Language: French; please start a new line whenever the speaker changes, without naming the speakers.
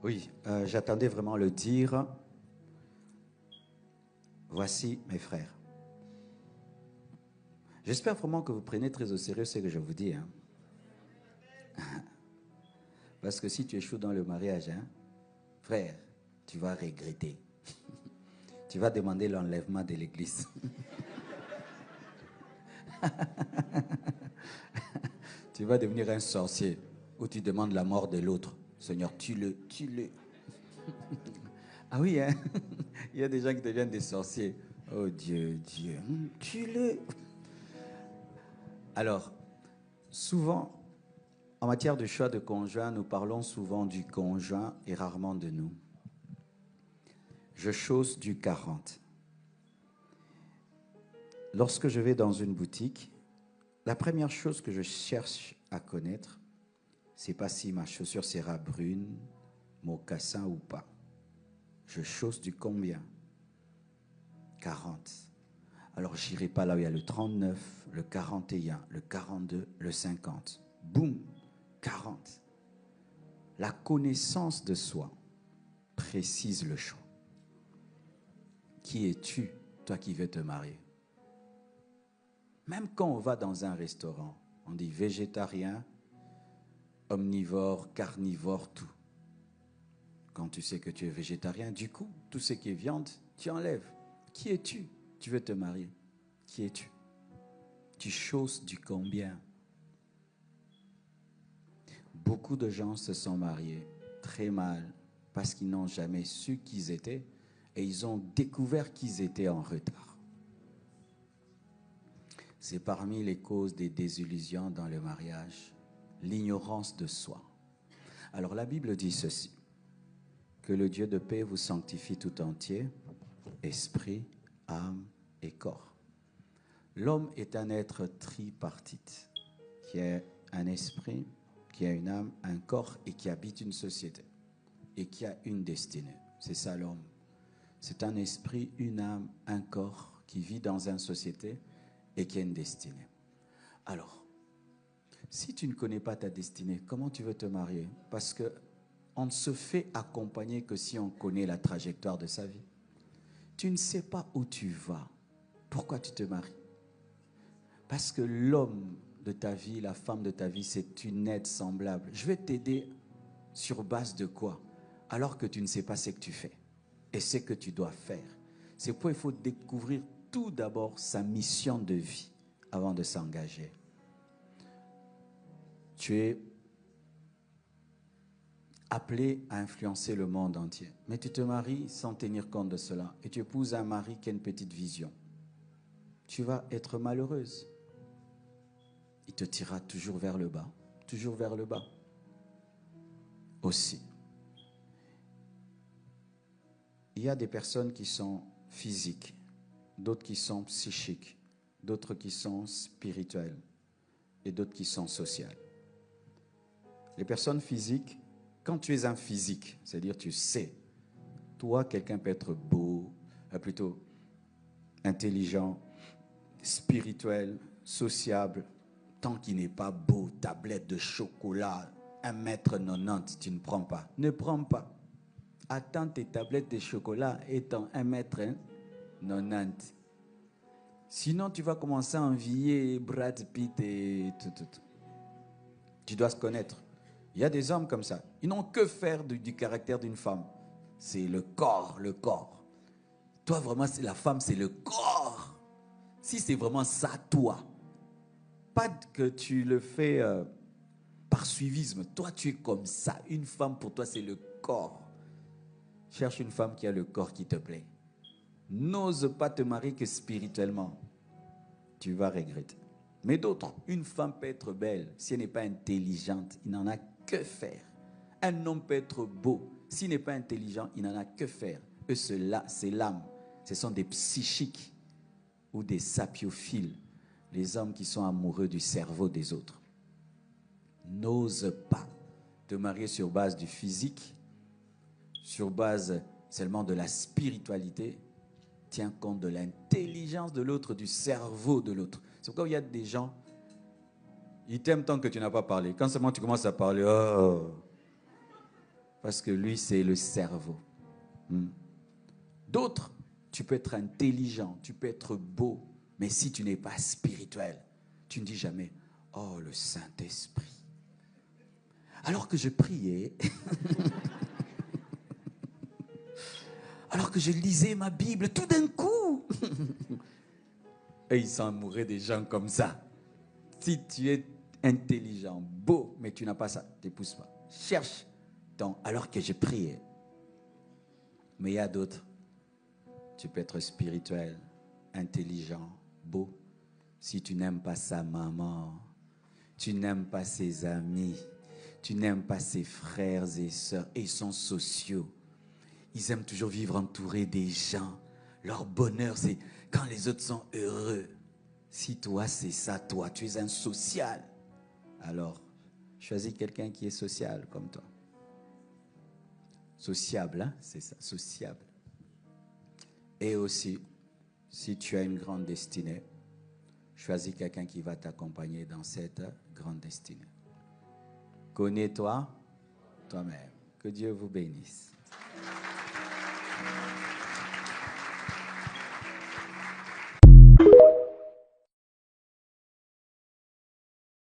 Oui, j'attendais vraiment le dire. Voici mes frères. J'espère vraiment que vous prenez très au sérieux ce que je vous dis. Hein. Parce que si tu échoues dans le mariage, hein, frère, tu vas regretter. Tu vas demander l'enlèvement de l'église. Tu vas devenir un sorcier où tu demandes la mort de l'autre. Seigneur, tue-le, tue-le. Ah oui, hein? Il y a des gens qui deviennent des sorciers. Oh Dieu, Dieu, tue-le. Alors, souvent, en matière de choix de conjoint, nous parlons souvent du conjoint et rarement de nous. Je chausse du 40. Lorsque je vais dans une boutique, la première chose que je cherche à connaître, c'est pas si ma chaussure sera brune, mocassin ou pas. Je chausse du combien? 40. Alors j'irai pas là où il y a le 39, le 41, le 42, le 50. Boum, 40. La connaissance de soi précise le choix. Qui es-tu, toi qui veux te marier? Même quand on va dans un restaurant, on dit végétarien, omnivore, carnivore, tout. Quand tu sais que tu es végétarien, du coup, tout ce qui est viande, tu enlèves. Qui es-tu? Tu veux te marier. Qui es-tu? Tu chausses du combien? Beaucoup de gens se sont mariés très mal parce qu'ils n'ont jamais su qui ils étaient et ils ont découvert qu'ils étaient en retard. C'est parmi les causes des désillusions dans le mariage, l'ignorance de soi. Alors la Bible dit ceci, que le Dieu de paix vous sanctifie tout entier, esprit, âme et corps. L'homme est un être tripartite, qui a un esprit, qui a une âme, un corps et qui habite une société et qui a une destinée. C'est ça l'homme. C'est un esprit, une âme, un corps qui vit dans une société et qui a une destinée. Alors, si tu ne connais pas ta destinée, comment tu veux te marier? Parce que on ne se fait accompagner que si on connaît la trajectoire de sa vie. Tu ne sais pas où tu vas. Pourquoi tu te maries? Parce que l'homme de ta vie, la femme de ta vie, c'est une aide semblable. Je vais t'aider sur base de quoi? Alors que tu ne sais pas ce que tu fais et ce que tu dois faire. C'est pourquoi il faut découvrir tout d'abord sa mission de vie avant de s'engager. Tu es appelé à influencer le monde entier. Mais tu te maries sans tenir compte de cela et tu épouses un mari qui a une petite vision. Tu vas être malheureuse. Il te tirera toujours vers le bas, toujours vers le bas. Aussi, il y a des personnes qui sont physiques, d'autres qui sont psychiques, d'autres qui sont spirituelles et d'autres qui sont sociales. Les personnes physiques, quand tu es un physique, c'est-à-dire tu sais, toi, quelqu'un peut être beau, plutôt intelligent, spirituel, sociable, tant qu'il n'est pas beau, tablette de chocolat, 1,90 m, tu ne prends pas. Ne prends pas. Attends tes tablettes de chocolat étant 1,90 m. Sinon, tu vas commencer à envier Brad Pitt et tout. Tu dois se connaître. Il y a des hommes comme ça. Ils n'ont que faire du caractère d'une femme. C'est le corps, le corps. Toi, vraiment, c'est la femme, c'est le corps. Si c'est vraiment ça, toi. Pas que tu le fais par suivisme. Toi, tu es comme ça. Une femme, pour toi, c'est le corps. Cherche une femme qui a le corps qui te plaît. N'ose pas te marier que spirituellement. Tu vas regretter. Mais d'autres, une femme peut être belle. Si elle n'est pas intelligente, il n'en a que faire. Un homme peut être beau. S'il n'est pas intelligent, il n'en a que faire. Eux, c'est l'âme. Ce sont des psychiques ou des sapiophiles. Les hommes qui sont amoureux du cerveau des autres. N'ose pas te marier sur base du physique, sur base seulement de la spiritualité. Tiens compte de l'intelligence de l'autre, du cerveau de l'autre. C'est pourquoi il y a des gens, ils t'aiment tant que tu n'as pas parlé. Quand seulement tu commences à parler, oh. Parce que lui, c'est le cerveau. D'autres, tu peux être intelligent, tu peux être beau, mais si tu n'es pas spirituel, tu ne dis jamais, oh, le Saint-Esprit. Alors que je priais, alors que je lisais ma Bible, tout d'un coup, et ils sont amoureux des gens comme ça. Si tu es intelligent, beau, mais tu n'as pas ça, ne t'épouse pas. Cherche. Donc, alors que je priais. Mais il y a d'autres. Tu peux être spirituel, intelligent, beau. Si tu n'aimes pas sa maman, tu n'aimes pas ses amis, tu n'aimes pas ses frères et sœurs, et ils sont sociaux. Ils aiment toujours vivre entourés des gens. Leur bonheur, c'est quand les autres sont heureux. Si toi, c'est ça, toi, tu es un social. Alors, choisis quelqu'un qui est social comme toi. Sociable, hein? C'est ça, sociable. Et aussi, si tu as une grande destinée, choisis quelqu'un qui va t'accompagner dans cette grande destinée. Connais-toi toi-même. Que Dieu vous bénisse.